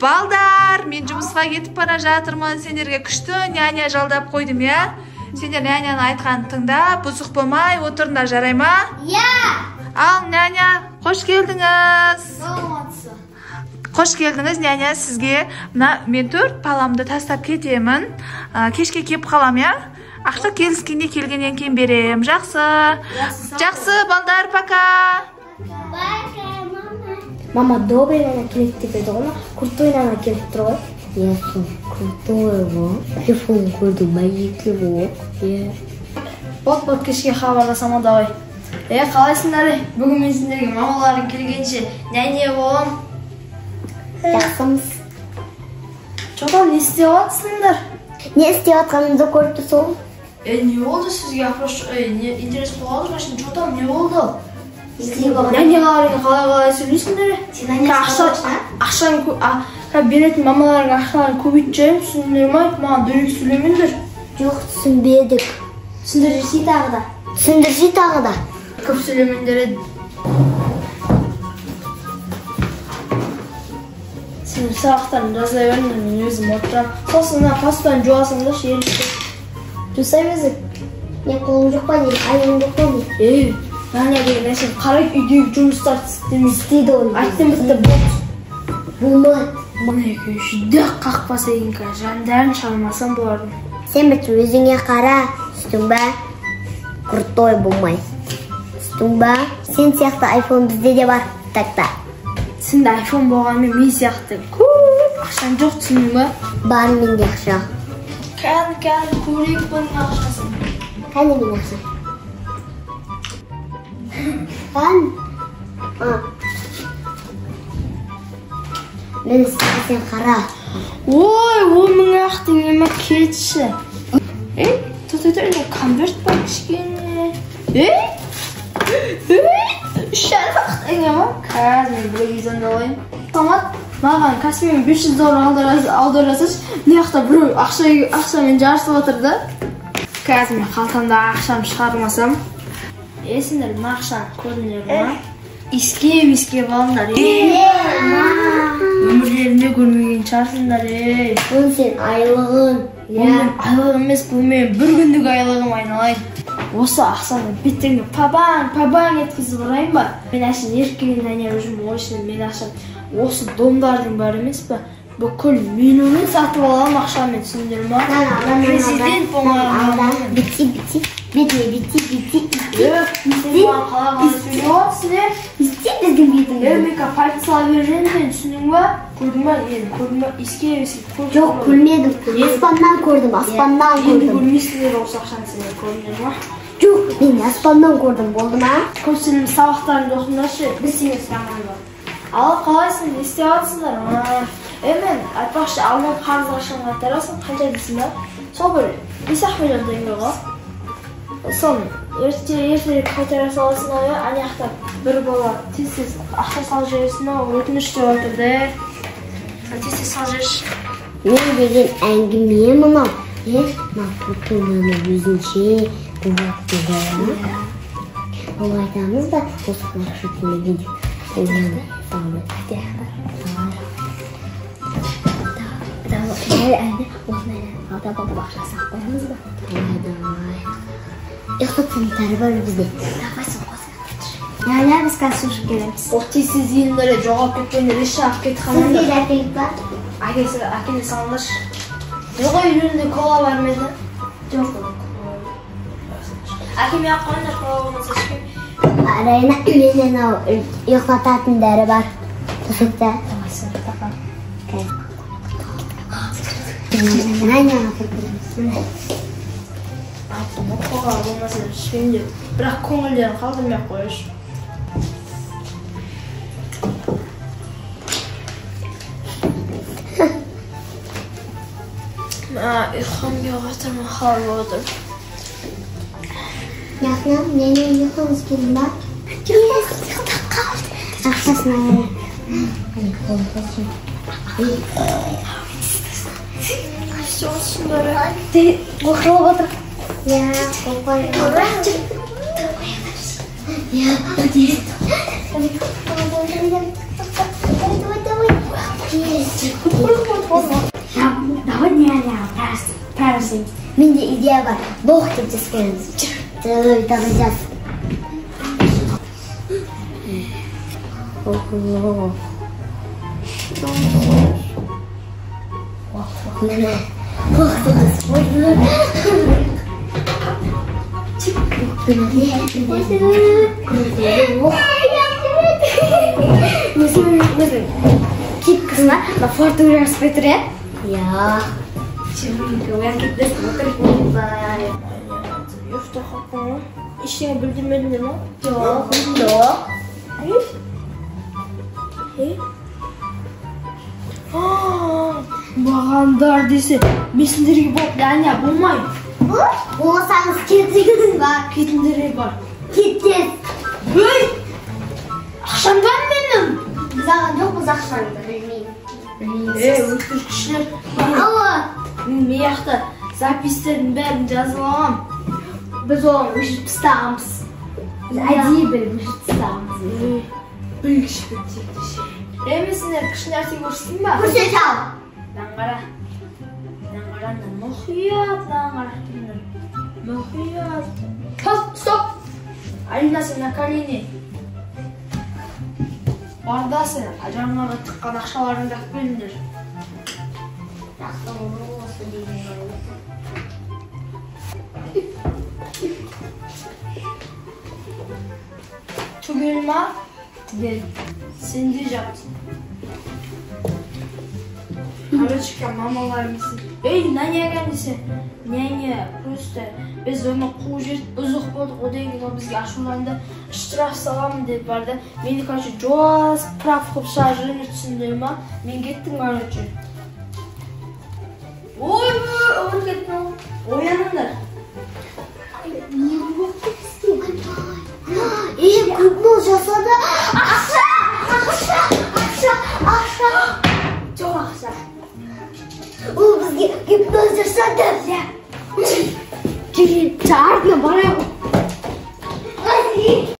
Балдар, мен жұмысқа кетіп бара жатырмын. Сендерге күшті няня жалдап қойдым, я? Сендер няняның айтқанын тыңдап, бұзық болмай отырыңдар, жарай ма? Ал, няня, қош келдіңіз. Қош келдіңіз, няня, сізге. Мен 4 баламды тастап кетемін. Кешке кеп қалам, я? Ақша келіскенде келгеннен кейін берем. Жақсы. Жақсы, балдар, пока. Мама добрый нана келет деп еді ғой, крутой нана келіп тұр ғой. Крутой ғой. Телефон көрді, мәйеке ғой. Бот кешке хабарласам давай. Қалайсыңдар? Бүгін мен сендерге мамаларың келгенше няня болам. Жақсымыз. Чотан, не істеп жатсыңдар? Не істеп жатқанымызды көріп тұрсың? Не болды сізге вопрос? Интерес болған ғой, чотан, не болды? Няняларың қалай сөйлейсіңдер? Ақшаны беретін мамаларың ақшаларын көбейт жайым, түсіндер ма? Маған дөйік сөйлемендер. Жоқ, түсінбедік. Түсіндірсей тағы да. Көп сөйлемендер еді. Сендер сабақтарын жазай беріңдер, мен өзім отырам. Сосын паспан жуасыңдар, елікті. Жусай безік. Не қолым жоқ па дейін, аяғым жоқ па дейін. Няня деген әшен қарай үйдегі жұмыстар істейді оны. Айттым бітті болмайды. Мұны жүдек қақпаса ең қа, жандарын шығармасам болардың. Сен бітір өзіңе қара, үстің ба, крутой болмайсың. Үстің ба, сен сияқты айфон бізде де бар, такта. Сенде айфон болғанмен мен сияқты көп ақшан жоқ, түсіндің ба? Бар менде ақша. Кәні көрейік бұның ақшасын. Кәні мен ақша. Мен сен қара. Ой, 10 мың ақтың ема кетші. Тұтыдыр, конверт бар кішкене. Шәр ақтың ема. Қазір мен бір кезен олайын. Тамат, маған кәсімен $500 аударасыз. Не ақта біреу ақшамен жарысып отырды. Қазір мен қалтамда ақшам шығармасам. Сендер мақшаны көрдіңдер ма? Иске балыңдар. Өмірлерінде көрмеген шығарсыңдар. Бұл сен айлығын. Айлығым емес, бұл мен бір күндік айлығым айналайын. Осы ақшаны беттеңді пабаң еткізіп ұрайын ба? Мен әшін еркеген әне өзім ойшын, мен ақшан осы домдардың бар емес ба? Бүкіл менумен сатып алам ақшамен, түсіндер ма? Президент болмаған. Бітті. Біздің бетім. Мека пальцы сала берген, түсіндің ба? Көрдің ба? Иске жоқ, көрмедім. Аспаннан көрдім. Енді көрмейсіңдер осы ақшаны сендер көрдіңдер ма? Жоқ, мен аспаннан көрдім, болды ма? Көпсілім сабақтарын оқыңдаршы, біз сенен сұрамай бар. Ал қалайсың, не істеп жатсыңдар? Мен айтпақшы, алдын қарызға шығын қайтарасың, қанша дейсің ба? Сол бір 5 миллион теңге ғой. Соны ерте қайтара саласың ой, аяқта бір бала тез ақша сал жүйесін өтініш деп отырды. Тез сал жүйесі. Мен деген әңгіме мұнау. Мақұлтыңаны өзінше болады ғой. Ол айтамыз да, осы қарашы төлегенде. Ойланы салды. Әлі осындай алда бабы бақшасын қоймыз ба? Ұйықтатымдары бар бізде. Давай соққасын. Яля, біз қазір келеміз. Оқтесіз еліндері жоғап кеткенде реші ақ кеті қаманды. Сізге әкелік бар? Әкелі салынаш. Жоға үйлерінде кола бар меді? Жоқ. Әкеме ақ қойындар кола болмаса шекем. Арайына менен ұйықтататын дәрі бар. Тұсықта. Давай сен ұйықтатқан. Няняға тұрдырмыз. Кола болмаса шекемде. Бірақ көңілдерін қалдырмай қойыш. Ұйқым келіп отырмын, қалып отыр. Яқна, мене ұйқыңыз келін ба? Ұйықтап қалды. Ақшасын аяғын. Қайсың бәрі? Оқылып отыр. Я, қоқай. Я, Давай няня, парашют. Менде идея бар. Бог деп жазганбыз. Давай жаз. Міне. Бог Кит кызына на фортуна спетре. Я. Чемпионка вакитте смотрит. Юфта хакын. Işini bildirmediler mi? Yok. Bağandar dese, mesindirgi bok yani bulmayın. Olmasanız ketiniz var. Ketindirgi var. Ketiniz. Hey! Akşamdan benim. Biz alan yok mu akşamda bilmeyeyim. Ötür kişiler. Allah. Meyakta zapislerin bärini жазылгам. Biz onu üşüp tutamız. Biz acıyı bir üşüp tutamız. Büyük şirketçiydi şey. Emesinler kış nersi görürsün mü? Kurset al. Lan qara. Muhiyat lan qara. Muhiyat. Stop. Alina на колени. Бардасың, ажаңаға тыққан ақшаларыңды алып келіңдер. Жақсы болсын деймін. Түгел ма? Түгел. Sen de yaptın. Karıçka mamalarımızın. Ey nanya kendisi. Nanya просто biz onu quvjet uzuq bo'ldik. Odan keyin bizga ashulanda ishtirok salam deb barda. Meni qarshi joz praf qilib shajrini tushundirma. Men ketdim qarchi. Oy, o'rgatdim. O'yaninglar.